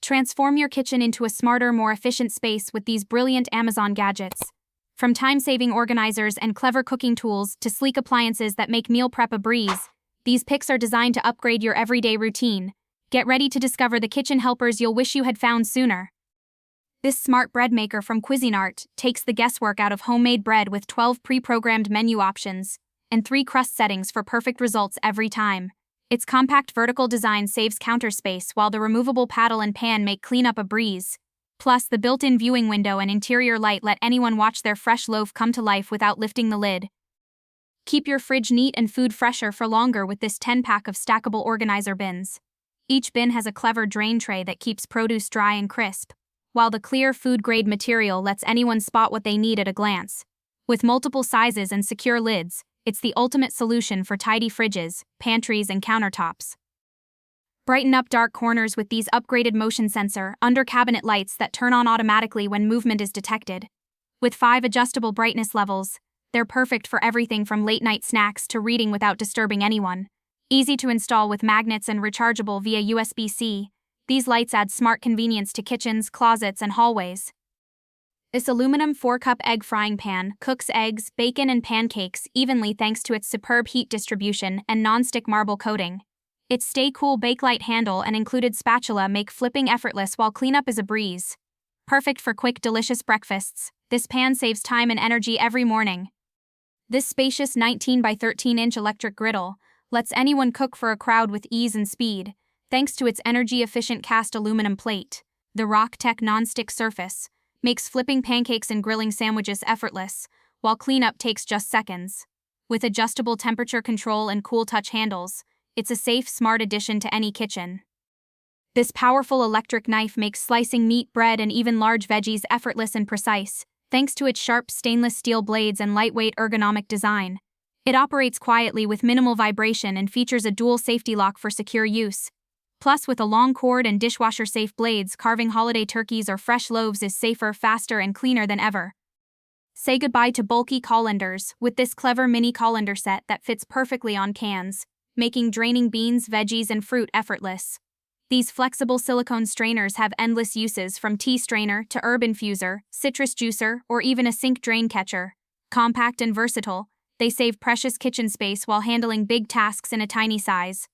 Transform your kitchen into a smarter, more efficient space with these brilliant Amazon gadgets. From time-saving organizers and clever cooking tools to sleek appliances that make meal prep a breeze, these picks are designed to upgrade your everyday routine. Get ready to discover the kitchen helpers you'll wish you had found sooner. This smart bread maker from Cuisinart takes the guesswork out of homemade bread with 12 pre-programmed menu options and 3 crust settings for perfect results every time. Its compact vertical design saves counter space while the removable paddle and pan make cleanup a breeze. Plus, the built-in viewing window and interior light let anyone watch their fresh loaf come to life without lifting the lid. Keep your fridge neat and food fresher for longer with this 10-pack of stackable organizer bins. Each bin has a clever drain tray that keeps produce dry and crisp, while the clear food-grade material lets anyone spot what they need at a glance. With multiple sizes and secure lids, it's the ultimate solution for tidy fridges, pantries, and countertops. Brighten up dark corners with these upgraded motion sensor under-cabinet lights that turn on automatically when movement is detected. With 5 adjustable brightness levels, they're perfect for everything from late-night snacks to reading without disturbing anyone. Easy to install with magnets and rechargeable via USB-C, these lights add smart convenience to kitchens, closets, and hallways. This aluminum 4-cup egg frying pan cooks eggs, bacon, and pancakes evenly thanks to its superb heat distribution and non-stick marble coating. Its stay-cool Bakelite handle and included spatula make flipping effortless while cleanup is a breeze. Perfect for quick, delicious breakfasts, this pan saves time and energy every morning. This spacious 19 by 13-inch electric griddle lets anyone cook for a crowd with ease and speed, thanks to its energy-efficient cast aluminum plate. The Rock-Tech non-stick surface makes flipping pancakes and grilling sandwiches effortless, while cleanup takes just seconds. With adjustable temperature control and cool touch handles, it's a safe, smart addition to any kitchen. This powerful electric knife makes slicing meat, bread, and even large veggies effortless and precise, thanks to its sharp stainless steel blades and lightweight ergonomic design. It operates quietly with minimal vibration and features a dual safety lock for secure use. Plus, with a long cord and dishwasher-safe blades, carving holiday turkeys or fresh loaves is safer, faster, and cleaner than ever. Say goodbye to bulky colanders with this clever mini colander set that fits perfectly on cans, making draining beans, veggies, and fruit effortless. These flexible silicone strainers have endless uses, from tea strainer to herb infuser, citrus juicer, or even a sink drain catcher. Compact and versatile, they save precious kitchen space while handling big tasks in a tiny size.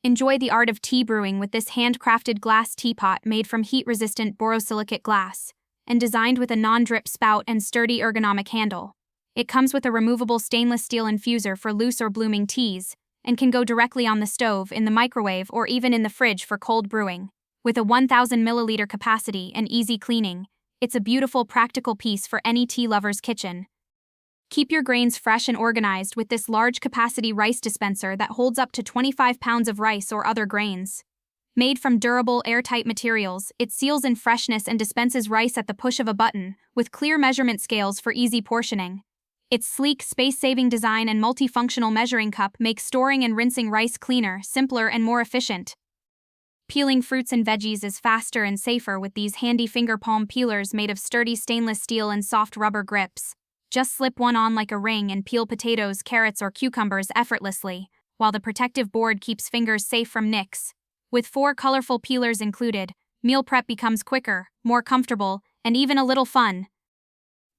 Enjoy the art of tea brewing with this handcrafted glass teapot made from heat-resistant borosilicate glass and designed with a non-drip spout and sturdy ergonomic handle. It comes with a removable stainless steel infuser for loose or blooming teas and can go directly on the stove, in the microwave, or even in the fridge for cold brewing. With a 1,000 milliliter capacity and easy cleaning, it's a beautiful, practical piece for any tea lover's kitchen. Keep your grains fresh and organized with this large-capacity rice dispenser that holds up to 25 pounds of rice or other grains. Made from durable, airtight materials, it seals in freshness and dispenses rice at the push of a button, with clear measurement scales for easy portioning. Its sleek, space-saving design and multifunctional measuring cup make storing and rinsing rice cleaner, simpler, and more efficient. Peeling fruits and veggies is faster and safer with these handy finger palm peelers made of sturdy stainless steel and soft rubber grips. Just slip one on like a ring and peel potatoes, carrots, or cucumbers effortlessly, while the protective board keeps fingers safe from nicks. With 4 colorful peelers included, meal prep becomes quicker, more comfortable, and even a little fun.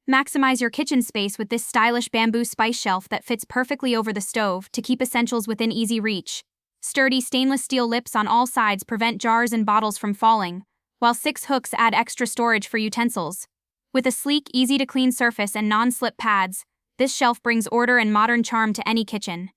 Maximize your kitchen space with this stylish bamboo spice shelf that fits perfectly over the stove to keep essentials within easy reach. Sturdy stainless steel lips on all sides prevent jars and bottles from falling, while 6 hooks add extra storage for utensils. With a sleek, easy-to-clean surface and non-slip pads, this shelf brings order and modern charm to any kitchen.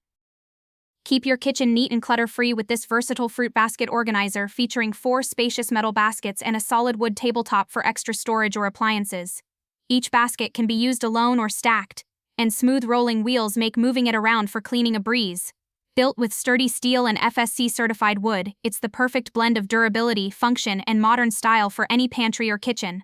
Keep your kitchen neat and clutter-free with this versatile fruit basket organizer featuring 4 spacious metal baskets and a solid wood tabletop for extra storage or appliances. Each basket can be used alone or stacked, and smooth rolling wheels make moving it around for cleaning a breeze. Built with sturdy steel and FSC-certified wood, it's the perfect blend of durability, function, and modern style for any pantry or kitchen.